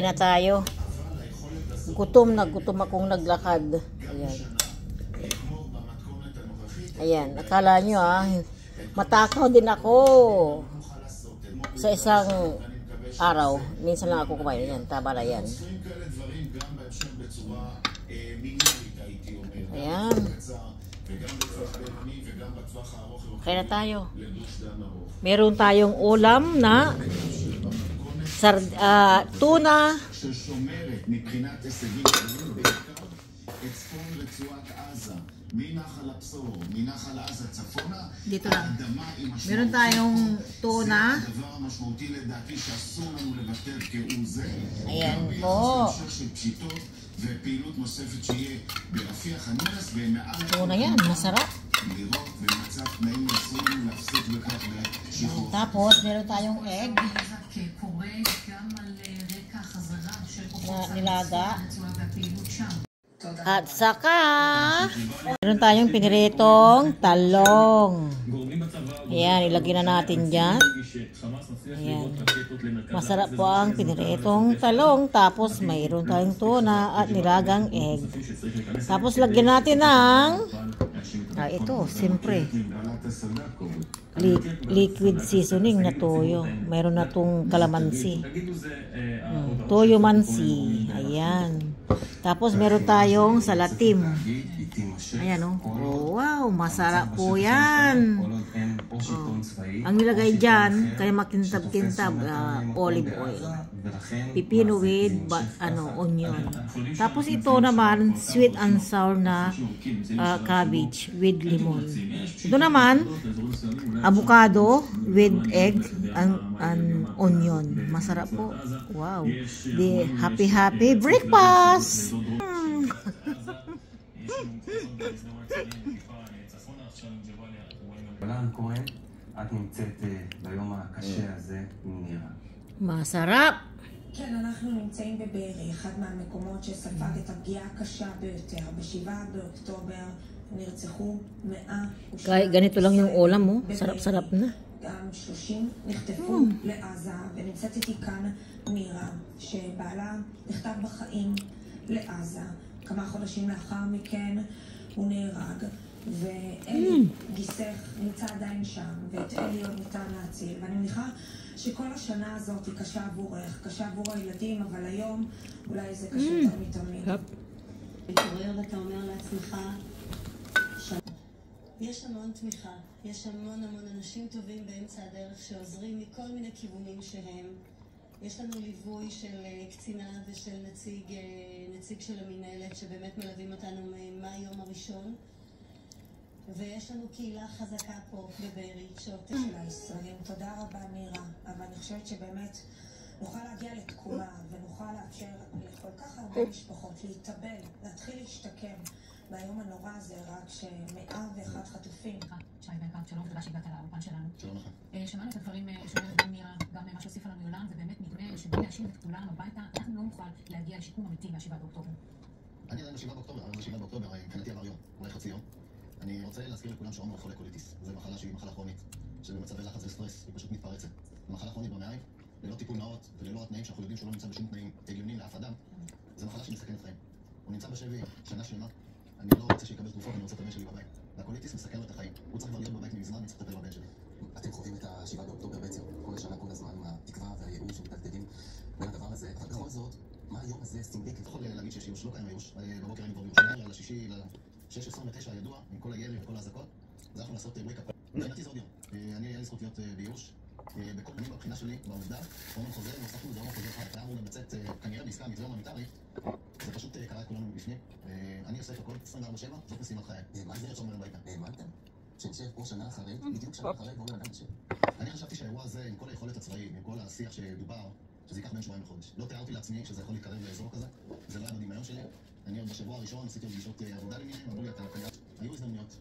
Kain na tayo. Gutom akong naglakad. Ayan. Ayan, akala nyo matakaw din ako sa isang araw. Minsan lang ako kumain. Ayan, tama na yan. Ayan. Kain na tayo. Meron tayong ulam na tuna. Dito lang. Meron tayong tuna. Ayan po. Tuna yan, masarap. Tapos meron tayong egg na nilaga. At saka meron tayong piniritong talong. Ayan, ilagay na natin dyan. Ayan. Masarap po ang piniritong talong. Tapos mayroon tayong tuna at nilagang egg. Tapos lagyan natin ng ito, siyempre liquid seasoning na toyo. Mayroon na itong kalamansi. Toyo mansi. Ayan. Tapos meron tayong salatim. Ayan oh. Wow, masarap po yan. Ang nilagay dyan, kaya makintab-kintab, olive oil. Pipino with onion. Tapos ito naman, sweet and sour na cabbage with lemon. Ito naman, avocado with egg and onion. Masarap po. Wow. The happy breakfast! את נמצאת ביום הקשה הזה עם נירה. מסרב. כן, אנחנו נמצאים בבארי, אחד מהמקומות שספג את הפגיעה הקשה ביותר. ב7 באוקטובר נרצחו 100. Ganito lang yung ulam mo. Sarap-sarap na. גם 30 נחטפו לעזה, ונמצאת איתי כאן נירה, שבעלה נחטף בחיים לעזה. כמה חודשים לאחר מכן הוא נהרג. ואלי גיסך נמצא עדיין שם, ואת אלי עוד ניתן להציל. ואני מניחה שכל השנה הזאת היא קשה עבורך, קשה עבור הילדים, אבל היום אולי זה קשה יותר מתמיד. מתעורר ואתה אומר לעצמך, יש המון תמיכה, יש המון אנשים טובים באמצע הדרך שעוזרים מכל מיני כיוונים שהם. יש לנו ליווי של קצינה ושל נציג של המנהלת שבאמת מלווים אותנו מהיום הראשון. ויש לנו קהילה חזקה פה בבארי שעוטה של הישראלים. תודה רבה נירה, אבל אני חושבת שבאמת נוכל להגיע לתקומה ונוכל לאפשר לכל כך הרבה משפחות להתאבל, להתחיל להשתקם מהיום הנורא הזה, רק ש101 חטופים. שי בנקר, שלום, תודה שהגעת לאולפן שלנו. שלום לכם. שמענו את הדברים שאומרת גם נירה, גם מה שהוסיפה לנו יולן, ובאמת נדמה שבלי להשיב את כולם הביתה, אנחנו לא נוכל להגיע לשיקום אמיתי מה-7 באוקטובר. אני עדיין ב7 באוקטובר, אבל ב7 באוקטובר מבחינתי עבר יום, אולי חצי יום. אני רוצה להזכיר לכולם שעומר חולה קוליטיס. זו מחלה שהיא מחלה כרונית, שבמצבי לחץ וסטרס היא פשוט מתפרצת. מחלה כרונית במעיים, ללא טיפול נאות וללא התנאים שאנחנו יודעים שהוא לא נמצא בשום תנאים הגיוניים לאף אדם. זו מחלה שמסכנת חיים. הוא נמצא בשבי שנה שלמה. אני לא רוצה שיקבל תרופות, אני רוצה את הבן שלי בבית. והקוליטיס מסכן לו את החיים. הוא צריך כבר להיות בבית מזמן, אני צריך לטפל בבן שלי. אתם חווים את ה7 באוקטובר בעצם כל השנה, כל הזמן, עם התקווה והייאוש שמתקתקים בין הדבר הזה. אבל בכל זאת, מה היום הזה סימבק? יכול להגיד שיש ייאוש, לא קיים ייאוש. בבוקר אני כבר בירושלים, על השישי, 6:29 הידוע, עם כל הירי וכל ההזקות, אז אנחנו לעשות wake-up. מבחינתי זה עוד יום. אני היה לי זכות להיות בייאוש. אני בבחינה שלי, בעובדה, עומר חוזר, והוספנו לזה עומר חוזר חי. היה אמור לצאת כנראה בעסקה מתווה הומניטרי, זה פשוט קרה את כולנו בפנים. אני אוסף הכל 24/7, זאת משימת חיי. מה זה שעומר הביתה? האמנתם? שנשב פה שנה אחרי, בדיוק שנה אחרי, ואומר אדם נשב. אני חשבתי שהאירוע הזה, עם כל היכולת הצבאית, עם כל השיח שדובר, שזה ייקח בין שבועיים לחודש. לא תיארתי לעצמי שזה יכול להתקרב לאזור כזה, זה לא היה בדמיון שלי. אני עוד בשבוע הראשון עשיתי פגישות עבודה למיניהם, אמרו לי, אתה כנראה, היו הזדמנויות,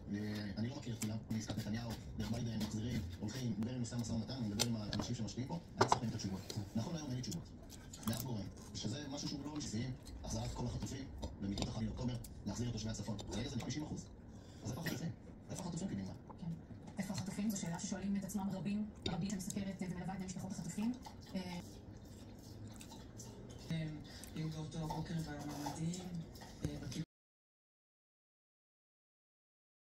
אני לא מכיר את כולם, מעסקת נתניהו, דרך ביידן, מחזירים, הולכים, מדבר עם נושא המשא ומתן, אני מדבר עם האנשים שמשקיעים פה, אני צריך להם את התשובות. נכון להיום אין לי תשובות. מאף גורם, שזה משהו שהוא לא בסיסי, החזרת כל החטופים, במיטות 1 באוקטובר, להחזיר את תושבי הצפון. כרגע זה 50%. אז איפה החטופים? איפה החטופים קדימה? כן. איפה החטופים? זו שאלה ששואלים את עצמם רבים שמסקרת ומלווה את משפחות החטופים. הבוקר בממ"דים.